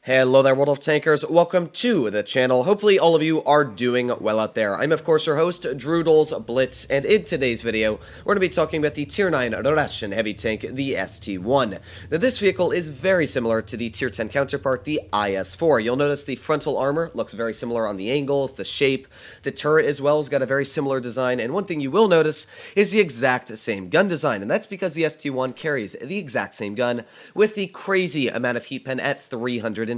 Hello there, World of Tankers. Welcome to the channel. Hopefully all of you are doing well out there. I'm of course your host, Tanks Blitz, and in today's video, we're going to be talking about the Tier 9 Russian heavy tank, the ST-1. Now this vehicle is very similar to the Tier 10 counterpart, the IS-4. You'll notice the frontal armor looks very similar on the angles, the shape. The turret as well has got a very similar design, and one thing you will notice is the exact same gun design, and that's because the ST-1 carries the exact same gun with the crazy amount of heat pen at 374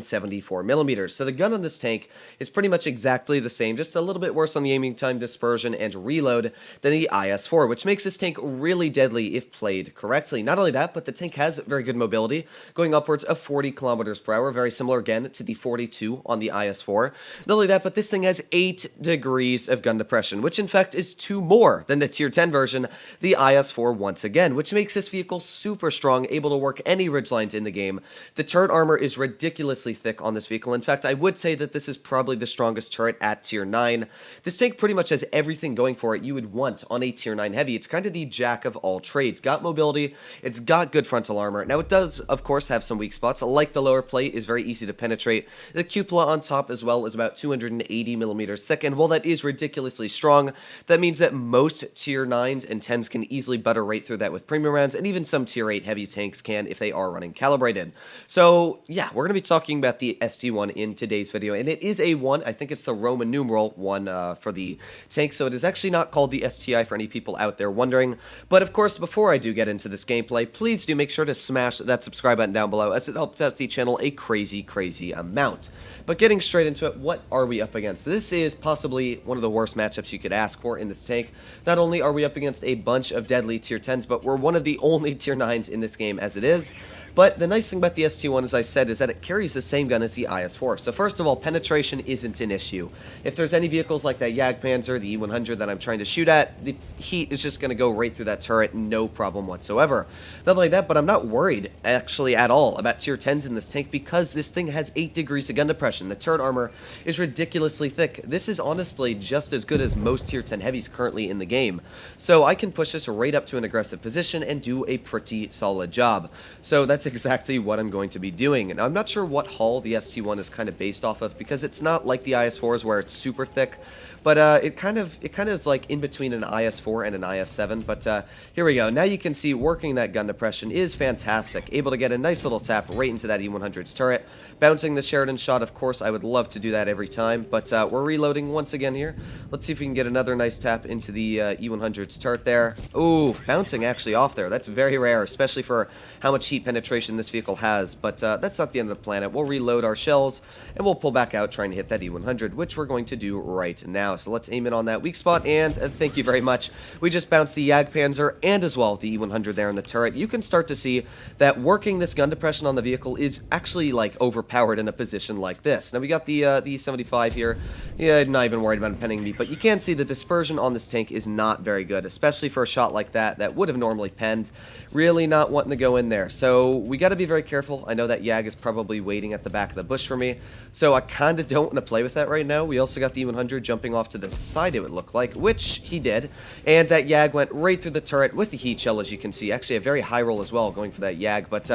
millimeters. So the gun on this tank is pretty much exactly the same, just a little bit worse on the aiming time, dispersion, and reload than the IS-4, which makes this tank really deadly if played correctly. Not only that, but the tank has very good mobility, going upwards of 40 kilometers per hour, very similar again to the 42 on the IS-4. Not only that, but this thing has 8 degrees of gun depression, which in fact is 2 more than the Tier 10 version, the IS-4 once again, which makes this vehicle super strong, able to work any ridgelines in the game. The turret armor is ridiculously thick on this vehicle. In fact, I would say that this is probably the strongest turret at Tier 9. This tank pretty much has everything going for it you would want on a Tier 9 heavy. It's kind of the jack of all trades. Got mobility, it's got good frontal armor. Now it does, of course, have some weak spots, like the lower plate is very easy to penetrate. The cupola on top as well is about 280 millimeters thick, and while that is ridiculously strong, that means that most Tier 9s and 10s can easily butter right through that with premium rounds, and even some Tier 8 heavy tanks can if they are running calibrated. So yeah, we're going to be talking about the ST-1 in today's video, and it is a 1. I think it's the Roman numeral 1 for the tank, so it is actually not called the STI for any people out there wondering. But of course, before I do get into this gameplay, please do make sure to smash that subscribe button down below, as it helps out the channel a crazy amount. But getting straight into it, what are we up against? This is possibly one of the worst matchups you could ask for in this tank. Not only are we up against a bunch of deadly Tier 10s, but we're one of the only Tier 9s in this game as it is. But the nice thing about the ST-1, as I said, is that it carries the same gun as the IS-4. So first of all, penetration isn't an issue. If there's any vehicles like that Jagdpanzer, the E100 that I'm trying to shoot at, the heat is just going to go right through that turret, no problem whatsoever. Not only that, but I'm not worried, actually, at all about Tier 10s in this tank, because this thing has 8 degrees of gun depression. The turret armor is ridiculously thick. This is honestly just as good as most Tier 10 heavies currently in the game. So I can push this right up to an aggressive position and do a pretty solid job. So that's exactly what I'm going to be doing. And I'm not sure what hull the ST-1 is kind of based off of, because it's not like the IS-4s where it's super thick, but it kind of is like in between an IS-4 and an IS-7. But here we go. Now you can see working that gun depression is fantastic. Able to get a nice little tap right into that E100's turret. Bouncing the Sheridan shot, of course, I would love to do that every time, but we're reloading once again here. Let's see if we can get another nice tap into the E100's turret there. Ooh, bouncing actually off there. That's very rare, especially for how much heat penetration this vehicle has, but that's not the end of the planet. We'll reload our shells, and we'll pull back out trying to hit that E100, which we're going to do right now. So let's aim in on that weak spot, and thank you very much. We just bounced the Jagdpanzer and as well the E100 there in the turret. You can start to see that working this gun depression on the vehicle is actually like overpowered in a position like this. Now we got the E75 here. Yeah, not even worried about him penning me, but you can see the dispersion on this tank is not very good, especially for a shot like that would have normally penned. Really not wanting to go in there. So we got to be very careful. I know that Jag is probably waiting at the back of the bush for me, so I kind of don't want to play with that right now. We also got the E100 jumping off to the side, it would look like, which he did, and that Jag went right through the turret with the heat shell, as you can see. Actually a very high roll as well going for that Jag, but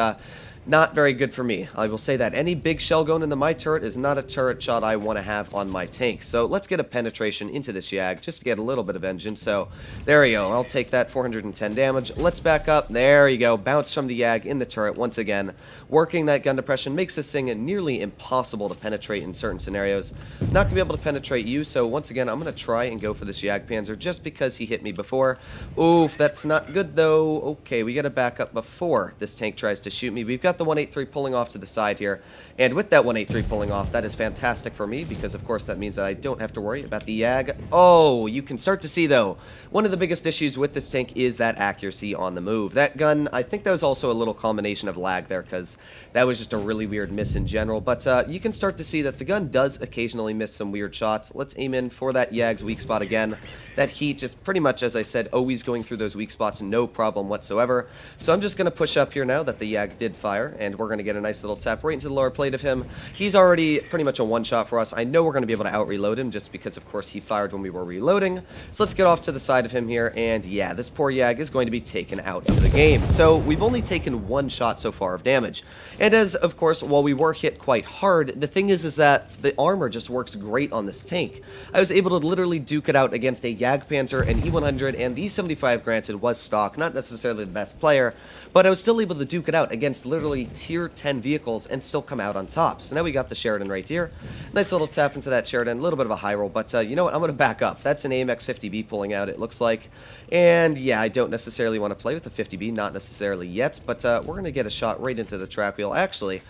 not very good for me. I will say that any big shell going into my turret is not a turret shot I want to have on my tank. So let's get a penetration into this Jag just to get a little bit of engine. So there we go. I'll take that 410 damage. Let's back up. There you go. Bounce from the Jag in the turret once again. Working that gun depression makes this thing nearly impossible to penetrate in certain scenarios. Not going to be able to penetrate you, so once again, I'm going to try and go for this Jagdpanzer just because he hit me before. Oof, that's not good though. Okay, we got to back up before this tank tries to shoot me. We've got the 183 pulling off to the side here, and with that 183 pulling off, that is fantastic for me, because of course that means that I don't have to worry about the Jag. Oh, you can start to see though, one of the biggest issues with this tank is that accuracy on the move. That gun, I think that was also a little combination of lag there, because that was just a really weird miss in general, but you can start to see that the gun does occasionally miss some weird shots. Let's aim in for that Jag's weak spot again. That heat just pretty much, as I said, always going through those weak spots, no problem whatsoever. So I'm just going to push up here now that the Jag did fire. fire, and we're going to get a nice little tap right into the lower plate of him. He's already pretty much a one-shot for us. I know we're going to be able to out-reload him just because, of course, he fired when we were reloading. So let's get off to the side of him here, and yeah, this poor Yag is going to be taken out of the game. So we've only taken one shot so far of damage. And as, of course, while we were hit quite hard, the thing is that the armor just works great on this tank. I was able to literally duke it out against a Jagdpanzer, an E100, and the E75, granted, was stock, not necessarily the best player, but I was still able to duke it out against literally tier 10 vehicles and still come out on top. So now we got the Sheridan right here. Nice little tap into that Sheridan, a little bit of a high roll, but you know what, I'm going to back up. That's an AMX 50B pulling out, it looks like. And yeah, I don't necessarily want to play with the 50B, not necessarily yet, but we're going to get a shot right into the trap wheel. Actually,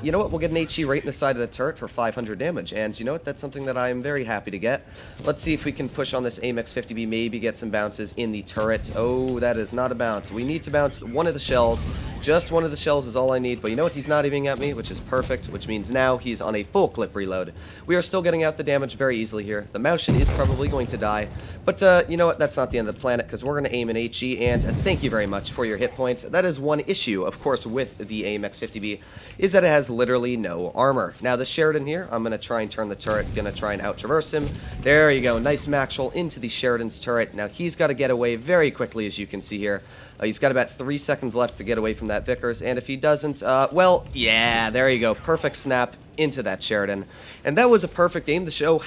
you know what, we'll get an HE right in the side of the turret for 500 damage, and you know what, that's something that I'm very happy to get. Let's see if we can push on this AMX 50B, maybe get some bounces in the turret. Oh, that is not a bounce. We need to bounce one of the shells. Just one of the shells is all I need, but you know what, he's not aiming at me, which is perfect, which means now he's on a full clip reload. We are still getting out the damage very easily here. The Maushin is probably going to die, but you know what, that's not the end of the planet, because we're going to aim an HE, and thank you very much for your hit points. That is one issue, of course, with the AMX 50B, is that it has literally no armor. Now, the Sheridan here, I'm going to try and turn the turret, going to try and out-traverse him. There you go, nice max roll into the Sheridan's turret. Now, he's got to get away very quickly, as you can see here. He's got about 3 seconds left to get away from that Vickers, and if he doesn't, well, yeah, there you go, perfect snap into that Sheridan. And that was a perfect aim to show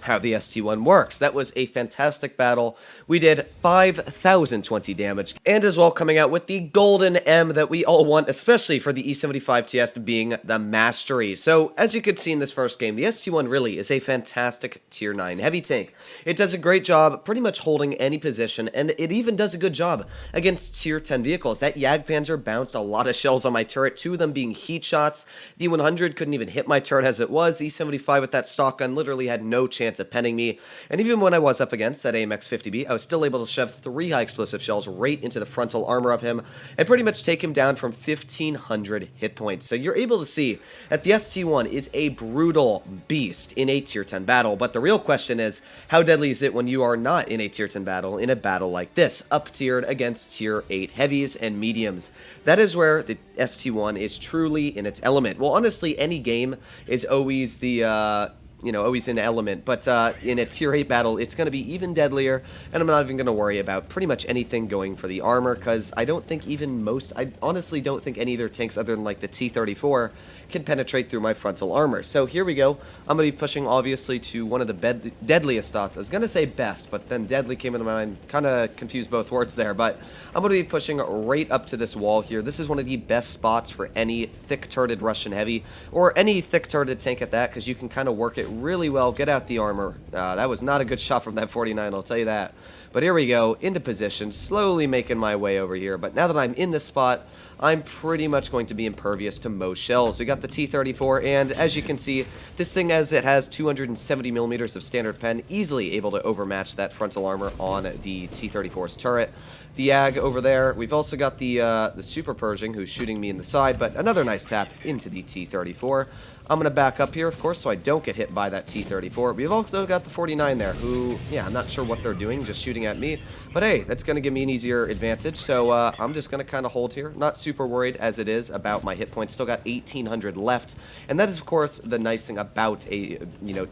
how the ST-1 works. That was a fantastic battle. We did 5,020 damage, and as well coming out with the golden M that we all want, especially for the E75 TS being the mastery. So as you could see in this first game, the ST-1 really is a fantastic tier 9 heavy tank. It does a great job pretty much holding any position, and it even does a good job against tier 10 vehicles. That Jagdpanzer bounced a lot of shells on my turret, 2 of them being heat shots. The 100 couldn't even hit my turret as it was. The E75 with that stock gun literally had no chance of penning me, and even when I was up against that AMX 50B, I was still able to shove 3 high explosive shells right into the frontal armor of him and pretty much take him down from 1,500 hit points. So you're able to see that the ST-1 is a brutal beast in a tier 10 battle, but the real question is, how deadly is it when you are not in a tier 10 battle, in a battle like this, up-tiered against tier 8 heavies and mediums? That is where the ST-1 is truly in its element. Well, honestly, any game is always the always in element, but in a tier 8 battle, it's going to be even deadlier, and I'm not even going to worry about pretty much anything going for the armor, because I don't think I honestly don't think any of their tanks other than like the T-34 can penetrate through my frontal armor. So here we go. I'm going to be pushing, obviously, to one of the deadliest dots. I was going to say best, but then deadly came into my mind. Kind of confused both words there, but I'm going to be pushing right up to this wall here. This is one of the best spots for any thick-turreted Russian heavy, or any thick-turreted tank at that, because you can kind of work it really well, get out the armor. That was not a good shot from that 49, I'll tell you that. But here we go, into position, slowly making my way over here. But now that I'm in this spot, I'm pretty much going to be impervious to most shells. We got the T-34, and as you can see, this thing, as it has 270 millimeters of standard pen, easily able to overmatch that frontal armor on the T-34's turret. The AG over there, we've also got the Super Pershing, who's shooting me in the side, but another nice tap into the T-34. I'm going to back up here, of course, so I don't get hit by that T-34. We've also got the 49 there, who, yeah, I'm not sure what they're doing, just shooting at me. But hey, that's going to give me an easier advantage, so I'm just going to kind of hold here. Not super worried as it is about my hit points. Still got 1,800 left. And that is, of course, the nice thing about a,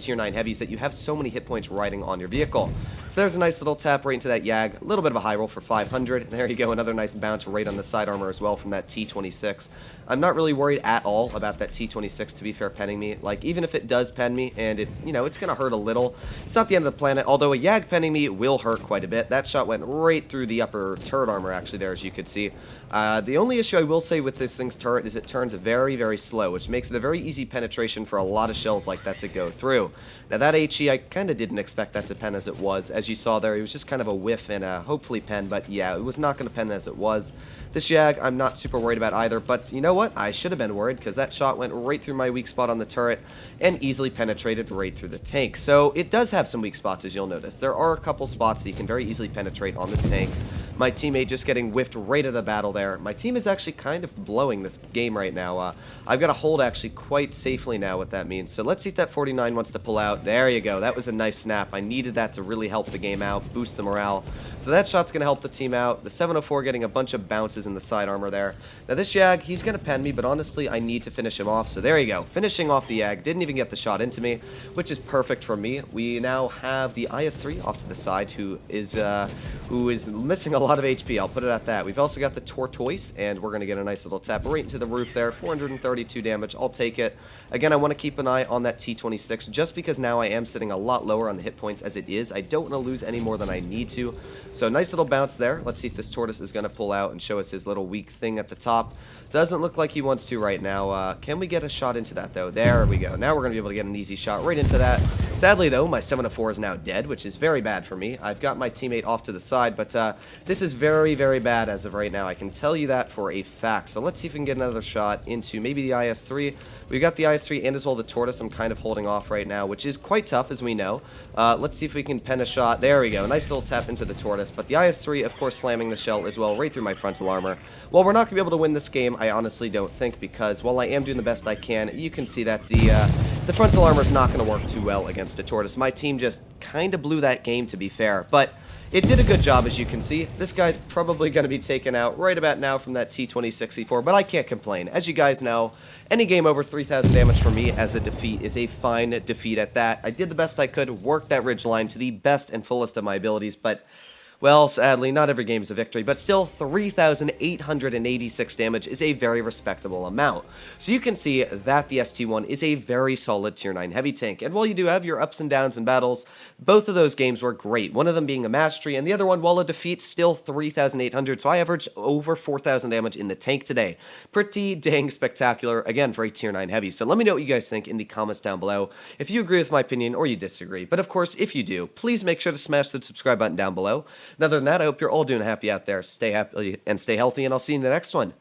tier 9 heavies, that you have so many hit points riding on your vehicle. So there's a nice little tap right into that Yag. A little bit of a high roll for 500. And there you go, another nice bounce right on the side armor as well from that T-26. I'm not really worried at all about that T-26, to be fair, penning me. Like, even if it does pen me, and it, it's going to hurt a little, it's not the end of the planet, although a Yag penning me will hurt quite a bit. That shot went right through the upper turret armor, actually, there, as you could see. The only issue I will say with this thing's turret is it turns very, very slow, which makes it a very easy penetration for a lot of shells like that to go through. Now, that HE, I kind of didn't expect that to pen as it was. As you saw there, it was just kind of a whiff and hopefully pen, but yeah, it was not going to pen as it was. This Jag, I'm not super worried about either, but you know what? I should have been worried, because that shot went right through my weak spot on the turret and easily penetrated right through the tank. So it does have some weak spots, as you'll notice. There are a couple spots that you can very easily penetrate on this tank, My teammate just getting whiffed right at the battle there. My team is actually kind of blowing this game right now. I've got a hold actually quite safely now, what that means. So let's see if that 49 wants to pull out. There you go. That was a nice snap. I needed that to really help the game out, boost the morale. So that shot's going to help the team out. The 704 getting a bunch of bounces in the side armor there. Now this Jag, he's going to pen me, but honestly, I need to finish him off. So there you go. Finishing off the Jag. Didn't even get the shot into me, which is perfect for me. We now have the IS-3 off to the side, who is missing a lot of HP. I'll put it at that. We've also got the Tortoise, and we're going to get a nice little tap right into the roof there. 432 damage. I'll take it. Again, I want to keep an eye on that T-26, just because now I am sitting a lot lower on the hit points as it is. I don't want to lose any more than I need to. So nice little bounce there. Let's see if this Tortoise is going to pull out and show us his little weak thing at the top. Doesn't look like he wants to right now. Can we get a shot into that, though? There we go. Now we're going to be able to get an easy shot right into that. Sadly, though, my 704 is now dead, which is very bad for me. I've got my teammate off to the side, but this is very, very bad as of right now. I can tell you that for a fact. So let's see if we can get another shot into maybe the IS-3. We've got the IS-3 and as well the Tortoise. I'm kind of holding off right now, which is quite tough, as we know. Let's see if we can pen a shot. There we go. Nice little tap into the Tortoise. But the IS-3, of course, slamming the shell as well right through my frontal armor. Well, we're not going to be able to win this game, I honestly don't think, because while I am doing the best I can, you can see that the frontal armor is not going to work too well against a Tortoise. My team just kind of blew that game, to be fair, but it did a good job, as you can see. This guy's probably going to be taken out right about now from that T-2064, but I can't complain. As you guys know, any game over 3,000 damage for me as a defeat is a fine defeat at that. I did the best I could, worked that ridge line to the best and fullest of my abilities, but well, sadly, not every game is a victory, but still 3,886 damage is a very respectable amount. So you can see that the ST-1 is a very solid Tier 9 heavy tank, and while you do have your ups and downs in battles, both of those games were great. One of them being a mastery, and the other one, while a defeat, still 3,800, so I averaged over 4,000 damage in the tank today. Pretty dang spectacular, again, for a Tier 9 heavy. So let me know what you guys think in the comments down below, if you agree with my opinion or you disagree. But of course, if you do, please make sure to smash the subscribe button down below. And other than that, I hope you're all doing happy out there. Stay happy and stay healthy, and I'll see you in the next one.